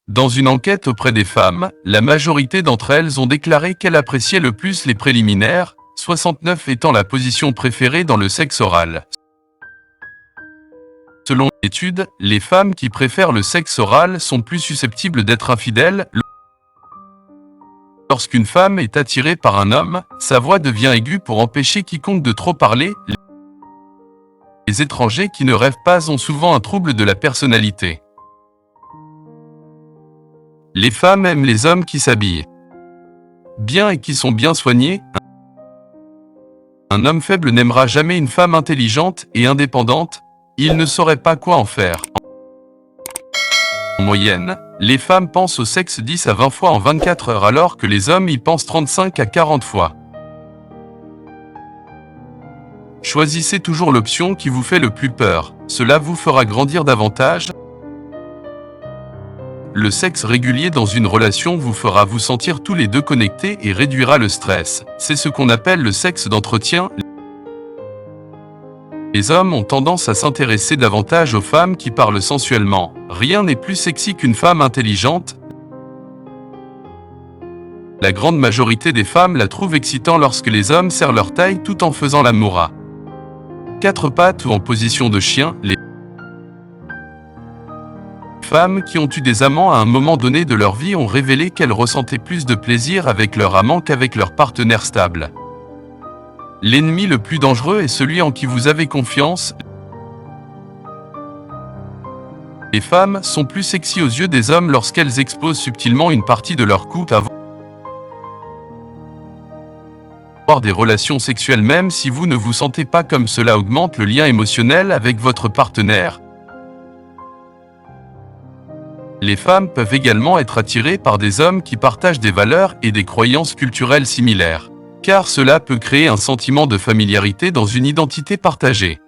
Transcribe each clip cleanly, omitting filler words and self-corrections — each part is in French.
Dans une enquête auprès des femmes, la majorité d'entre elles ont déclaré qu'elles appréciaient le plus les préliminaires, 69 étant la position préférée dans le sexe oral. Selon l'étude, les femmes qui préfèrent le sexe oral sont plus susceptibles d'être infidèles. Lorsqu'une femme est attirée par un homme, sa voix devient aiguë pour empêcher quiconque de trop parler. Les étrangers qui ne rêvent pas ont souvent un trouble de la personnalité. Les femmes aiment les hommes qui s'habillent bien et qui sont bien soignés. Un homme faible n'aimera jamais une femme intelligente et indépendante, il ne saurait pas quoi en faire. En moyenne, les femmes pensent au sexe 10 à 20 fois en 24 heures alors que les hommes y pensent 35 à 40 fois. Choisissez toujours l'option qui vous fait le plus peur, cela vous fera grandir davantage. Le sexe régulier dans une relation vous fera vous sentir tous les deux connectés et réduira le stress. C'est ce qu'on appelle le sexe d'entretien. Les hommes ont tendance à s'intéresser davantage aux femmes qui parlent sensuellement. Rien n'est plus sexy qu'une femme intelligente. La grande majorité des femmes la trouvent excitant lorsque les hommes serrent leur taille tout en faisant l'amour à quatre pattes ou en position de chien. Les femmes qui ont eu des amants à un moment donné de leur vie ont révélé qu'elles ressentaient plus de plaisir avec leur amant qu'avec leur partenaire stable. L'ennemi le plus dangereux est celui en qui vous avez confiance. Les femmes sont plus sexy aux yeux des hommes lorsqu'elles exposent subtilement une partie de leur cou avant d'avoir des relations sexuelles même si vous ne vous sentez pas comme cela augmente le lien émotionnel avec votre partenaire. Les femmes peuvent également être attirées par des hommes qui partagent des valeurs et des croyances culturelles similaires, car cela peut créer un sentiment de familiarité dans une identité partagée.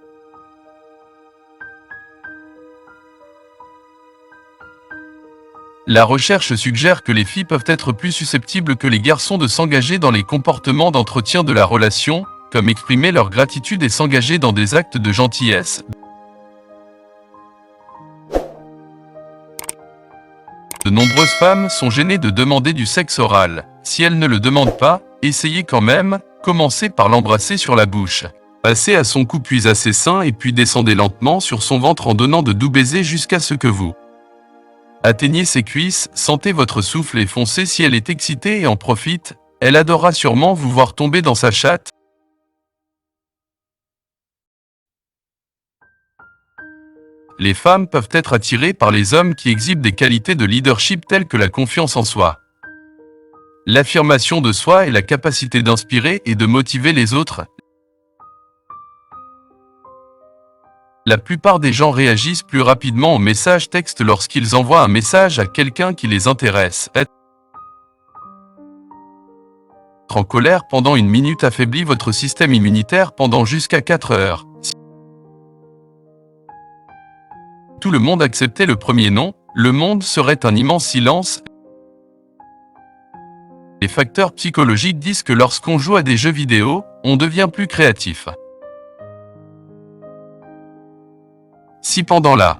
La recherche suggère que les filles peuvent être plus susceptibles que les garçons de s'engager dans les comportements d'entretien de la relation, comme exprimer leur gratitude et s'engager dans des actes de gentillesse. De nombreuses femmes sont gênées de demander du sexe oral. Si elles ne le demandent pas, essayez quand même, commencez par l'embrasser sur la bouche. Passez à son cou puis à ses seins et puis descendez lentement sur son ventre en donnant de doux baisers jusqu'à ce que vous atteignez ses cuisses, sentez votre souffle et foncez si elle est excitée et en profite, elle adorera sûrement vous voir tomber dans sa chatte. Les femmes peuvent être attirées par les hommes qui exhibent des qualités de leadership telles que la confiance en soi, l'affirmation de soi et la capacité d'inspirer et de motiver les autres. La plupart des gens réagissent plus rapidement aux messages textes lorsqu'ils envoient un message à quelqu'un qui les intéresse. Être en colère pendant une minute affaiblit votre système immunitaire pendant jusqu'à 4 heures. Si tout le monde acceptait le premier non, le monde serait un immense silence. Les facteurs psychologiques disent que lorsqu'on joue à des jeux vidéo, on devient plus créatif. Si pendant la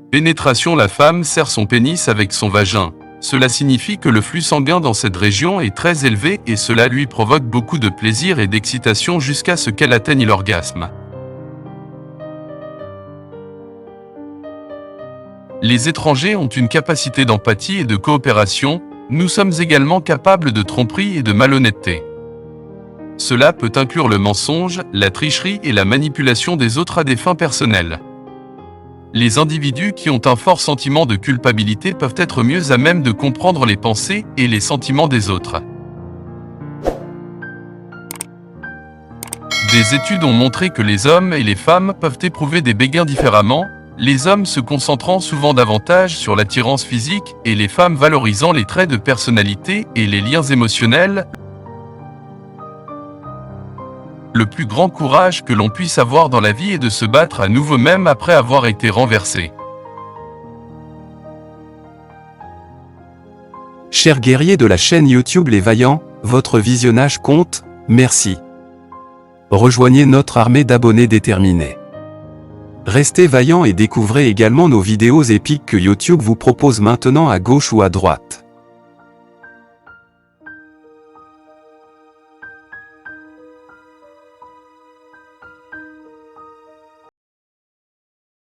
pénétration la femme serre son pénis avec son vagin, cela signifie que le flux sanguin dans cette région est très élevé et cela lui provoque beaucoup de plaisir et d'excitation jusqu'à ce qu'elle atteigne l'orgasme. Les étrangers ont une capacité d'empathie et de coopération, nous sommes également capables de tromperie et de malhonnêteté. Cela peut inclure le mensonge, la tricherie et la manipulation des autres à des fins personnelles. Les individus qui ont un fort sentiment de culpabilité peuvent être mieux à même de comprendre les pensées et les sentiments des autres. Des études ont montré que les hommes et les femmes peuvent éprouver des béguins différemment, les hommes se concentrant souvent davantage sur l'attirance physique et les femmes valorisant les traits de personnalité et les liens émotionnels. Le plus grand courage que l'on puisse avoir dans la vie est de se battre à nouveau même après avoir été renversé. Chers guerriers de la chaîne YouTube Les Vaillants, votre visionnage compte, merci. Rejoignez notre armée d'abonnés déterminés. Restez vaillant et découvrez également nos vidéos épiques que YouTube vous propose maintenant à gauche ou à droite.